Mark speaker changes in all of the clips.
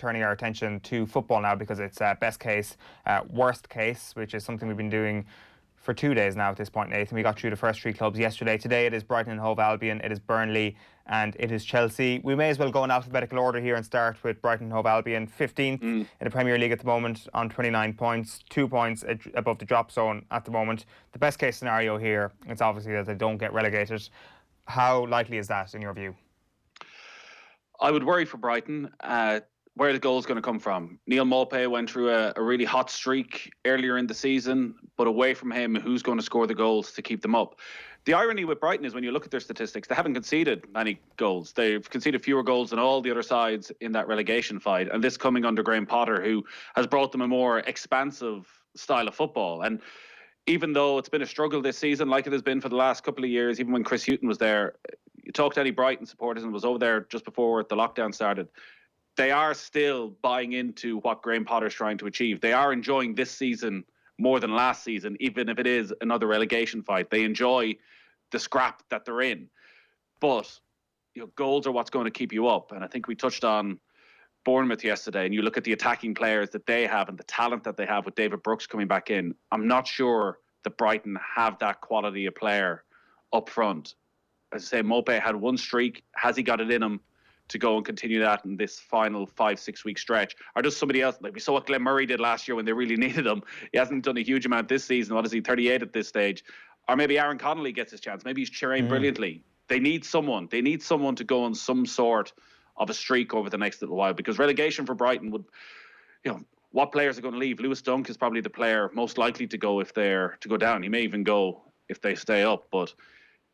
Speaker 1: turning our attention to football now, because it's best case, worst case, which is something we've been doing for 2 days now at this point, Nathan. We got through the first 3 clubs yesterday. Today it is Brighton and Hove Albion, it is Burnley, and it is Chelsea. We may as well go in alphabetical order here and start with Brighton and Hove Albion, 15th in the Premier League at the moment on 29 points, 2 points above the drop zone at the moment. The best case scenario here is obviously that they don't get relegated. How likely is that in your view?
Speaker 2: I would worry for Brighton. Where the goal's going to come from. Neil Maupay went through a really hot streak earlier in the season, but away from him, who's going to score the goals to keep them up? The irony with Brighton is when you look at their statistics, they haven't conceded many goals. They've conceded fewer goals than all the other sides in that relegation fight, and this coming under Graham Potter, who has brought them a more expansive style of football. And even though it's been a struggle this season, like it has been for the last couple of years, even when Chris Hughton was there, you talk to any Brighton supporters, and was over there just before the lockdown started, they are still buying into what Graham Potter's trying to achieve. They are enjoying this season more than last season, even if it is another relegation fight. They enjoy the scrap that they're in. But goals are what's going to keep you up. And I think we touched on Bournemouth yesterday, and you look at the attacking players that they have and the talent that they have with David Brooks coming back in. I'm not sure that Brighton have that quality of player up front. As I say, Maupay had one streak. Has he got it in him to go and continue that in this final 5-6 week stretch? Or does somebody else, like we saw what Glenn Murray did last year when they really needed him? He hasn't done a huge amount this season. What is he, 38 at this stage? Or maybe Aaron Connolly gets his chance. Maybe he's cheering brilliantly. They need someone. They need someone to go on some sort of a streak over the next little while, because relegation for Brighton would, what players are going to leave? Lewis Dunk is probably the player most likely to go if they're to go down. He may even go if they stay up, but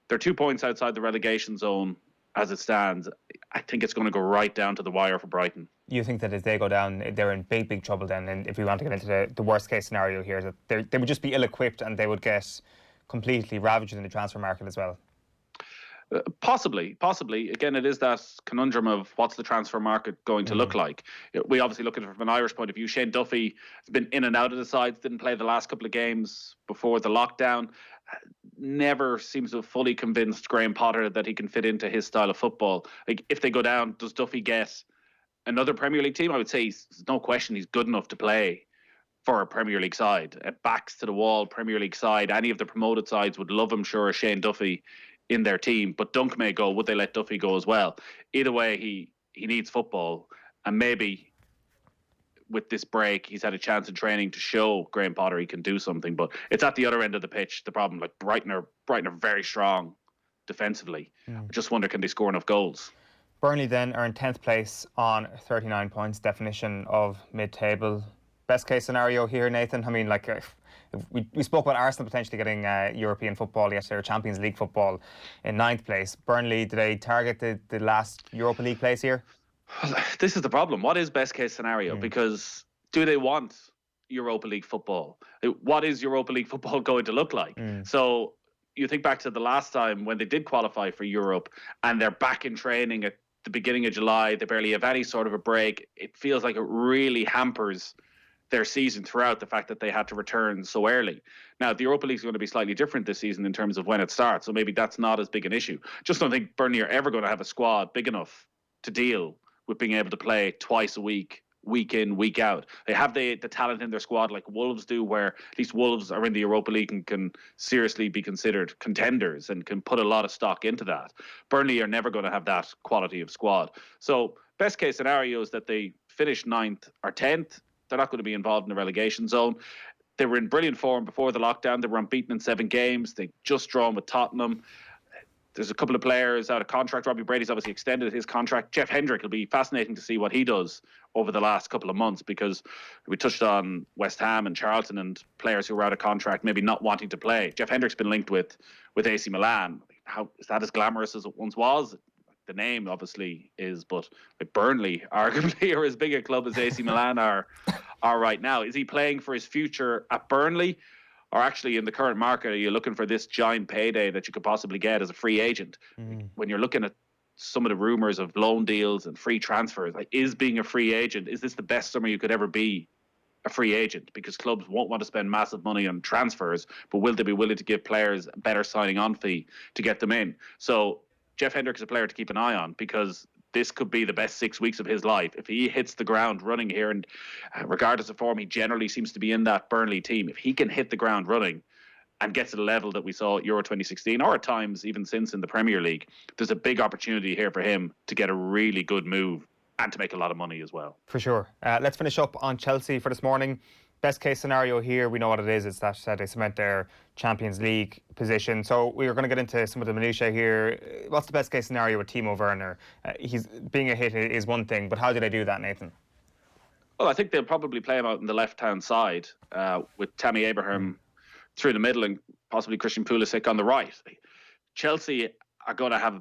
Speaker 2: they're 2 points outside the relegation zone as it stands. I think it's going to go right down to the wire for Brighton.
Speaker 1: You think that if they go down, they're in big, big trouble then? And if we want to get into the worst case scenario here, that they would just be ill-equipped and they would get completely ravaged in the transfer market as well?
Speaker 2: Possibly. Again, it is that conundrum of what's the transfer market going to look like. We obviously look at it from an Irish point of view. Shane Duffy has been in and out of the sides, didn't play the last couple of games before the lockdown. Never seems to have fully convinced Graham Potter that he can fit into his style of football. Like, if they go down, does Duffy get another Premier League team? I would say there's no question he's good enough to play for a Premier League side. A backs to the wall Premier League side. Any of the promoted sides would love, I'm sure, Shane Duffy in their team. But Dunk may go. Would they let Duffy go as well? Either way, he needs football, and maybe with this break, he's had a chance in training to show Graham Potter he can do something. But it's at the other end of the pitch, the problem. Like Brighton are very strong defensively. I just wonder, can they score enough goals?
Speaker 1: Burnley then are in 10th place on 39 points, definition of mid-table. Best case scenario here, Nathan? I mean, like, we spoke about Arsenal potentially getting European football yesterday, or Champions League football in 9th place. Burnley, do they target the last Europa League place here?
Speaker 2: This is the problem. What is best case scenario? Because do they want Europa League football? What is Europa League football going to look like? So you think back to the last time when they did qualify for Europe and they're back in training at the beginning of July. They barely have any sort of a break. It feels like it really hampers their season throughout, the fact that they had to return so early. Now, the Europa League is going to be slightly different this season in terms of when it starts, so maybe that's not as big an issue. Just don't think Burnley are ever going to have a squad big enough to deal with being able to play twice a week, week in, week out. They have the talent in their squad like Wolves do, where at least Wolves are in the Europa League and can seriously be considered contenders and can put a lot of stock into that. Burnley are never going to have that quality of squad. So best case scenario is that they finish 9th or 10th. They're not going to be involved in the relegation zone. They were in brilliant form before the lockdown. They were unbeaten in 7 games. They just drawn with Tottenham. There's a couple of players out of contract. Robbie Brady's obviously extended his contract. Jeff Hendrick, will be fascinating to see what he does over the last couple of months, because we touched on West Ham and Charlton and players who were out of contract, maybe not wanting to play. Jeff Hendrick's been linked with AC Milan. How is that as glamorous as it once was? The name obviously is, but like Burnley arguably are as big a club as AC Milan are right now. Is he playing for his future at Burnley, or actually in the current market, are you looking for this giant payday that you could possibly get as a free agent? When you're looking at some of the rumours of loan deals and free transfers, like, is being a free agent, is this the best summer you could ever be a free agent? Because clubs won't want to spend massive money on transfers, but will they be willing to give players a better signing on fee to get them in? So Jeff Hendrick is a player to keep an eye on, because this could be the best 6 weeks of his life. If he hits the ground running here, and regardless of form, he generally seems to be in that Burnley team. If he can hit the ground running and get to the level that we saw at Euro 2016, or at times even since in the Premier League, there's a big opportunity here for him to get a really good move and to make a lot of money as well.
Speaker 1: For sure. Let's finish up on Chelsea for this morning. Best case scenario here, we know what it is. It's that they cement their Champions League position. So we are going to get into some of the minutiae here. What's the best case scenario with Timo Werner? He's being a hit is one thing, but how do they do that, Nathan?
Speaker 2: Well, I think they'll probably play him out on the left-hand side with Tammy Abraham through the middle and possibly Christian Pulisic on the right. Chelsea are going to have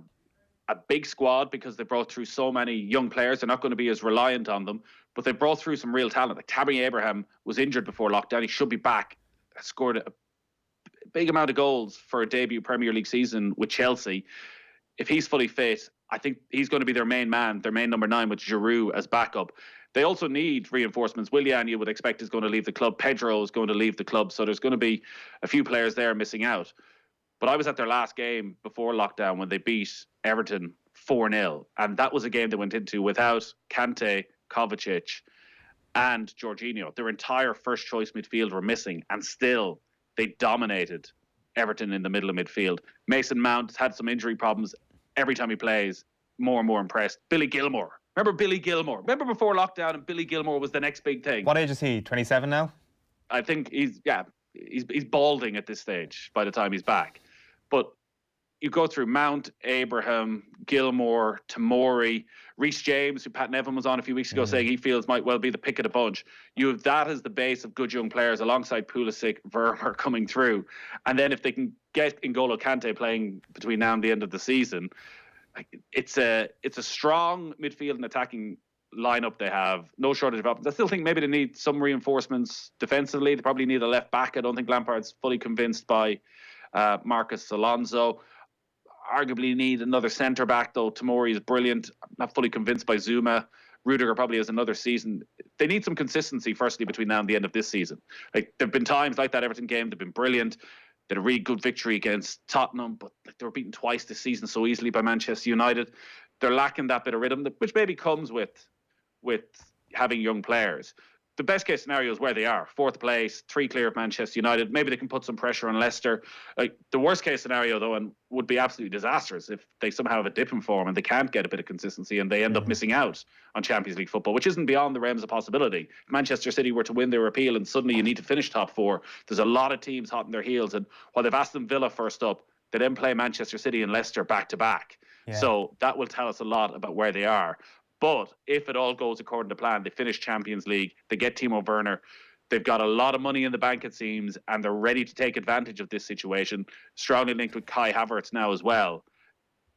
Speaker 2: a big squad because they brought through so many young players. They're not going to be as reliant on them, but they brought through some real talent. Like Tammy Abraham was injured before lockdown. He should be back. Scored a big amount of goals for a debut Premier League season with Chelsea. If he's fully fit, I think he's going to be their main man, their main number 9 with Giroud as backup. They also need reinforcements. Willian, you would expect, is going to leave the club. Pedro is going to leave the club. So there's going to be a few players there missing out. But I was at their last game before lockdown when they beat Everton 4-0. And that was a game they went into without Kante, Kovacic and Jorginho. Their entire first choice midfield were missing. And still, they dominated Everton in the middle of midfield. Mason Mount had some injury problems. Every time he plays, more and more impressed. Billy Gilmore. Remember Billy Gilmore? Remember before lockdown and Billy Gilmore was the next big thing?
Speaker 1: What age is he? 27 now?
Speaker 2: I think he's balding at this stage by the time he's back. But you go through Mount, Abraham, Gilmore, Tomori, Reece James, who Pat Nevin was on a few weeks ago saying he feels might well be the pick of the bunch. You have that as the base of good young players alongside Pulisic, Werner coming through. And then if they can get N'Golo Kante playing between now and the end of the season, it's a strong midfield and attacking lineup they have. No shortage of options. I still think maybe they need some reinforcements defensively. They probably need a left back. I don't think Lampard's fully convinced by Marcus Alonso. Arguably need another centre back though. Tomori is brilliant. I'm not fully convinced by Zuma. Rudiger probably has another season. They need some consistency firstly between now and the end of this season. Like there've been times like that Everton game, they've been brilliant. They had a really good victory against Tottenham, but they were beaten twice this season so easily by Manchester United. They're lacking that bit of rhythm, which maybe comes with having young players. The best case scenario is where they are, 4th place, 3 clear of Manchester United. Maybe they can put some pressure on Leicester. Like the worst case scenario, though, and would be absolutely disastrous if they somehow have a dip in form and they can't get a bit of consistency and they end up missing out on Champions League football, which isn't beyond the realms of possibility. If Manchester City were to win their appeal and suddenly you need to finish top 4, there's a lot of teams hot on their heels. And while they've Aston Villa first up, they then play Manchester City and Leicester back to back. So that will tell us a lot about where they are. But if it all goes according to plan, they finish Champions League, they get Timo Werner, they've got a lot of money in the bank, it seems, and they're ready to take advantage of this situation, strongly linked with Kai Havertz now as well.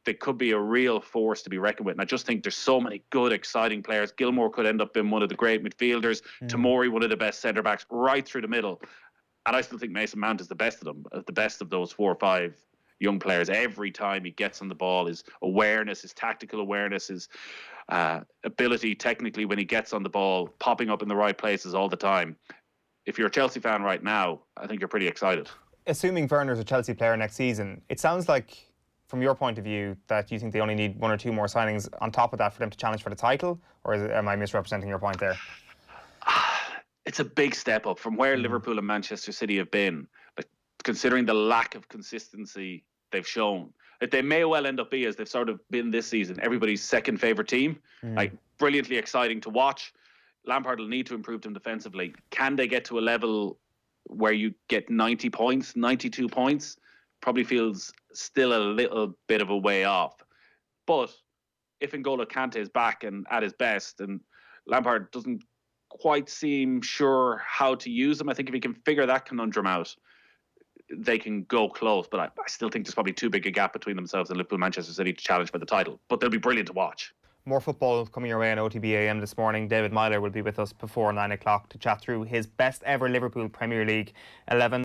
Speaker 2: They could be a real force to be reckoned with. And I just think there's so many good, exciting players. Gilmore could end up being one of the great midfielders, Tomori one of the best centre-backs, right through the middle. And I still think Mason Mount is the best of them, the best of those 4 or 5 young players. Every time he gets on the ball, his awareness, his tactical awareness, his ability technically when he gets on the ball, popping up in the right places all the time. If you're a Chelsea fan right now, I think you're pretty excited.
Speaker 1: Assuming Werner's a Chelsea player next season, it sounds like, from your point of view, that you think they only need 1 or 2 more signings on top of that for them to challenge for the title? Or am I misrepresenting your point there?
Speaker 2: It's a big step up from where Liverpool and Manchester City have been. Like, considering the lack of consistency they've shown, that they may well end up as they've sort of been this season, everybody's second favourite team. Like, brilliantly exciting to watch. Lampard will need to improve them defensively. Can they get to a level where you get 90 points, 92 points? Probably feels still a little bit of a way off. But if N'Golo Kante is back and at his best, and Lampard doesn't quite seem sure how to use him, I think if he can figure that conundrum out, they can go close. But I still think there's probably too big a gap between themselves and Liverpool and Manchester City to challenge for the title. But they'll be brilliant to watch.
Speaker 1: More football coming your way on OTB AM this morning. David Myler will be with us before 9 o'clock to chat through his best ever Liverpool Premier League 11.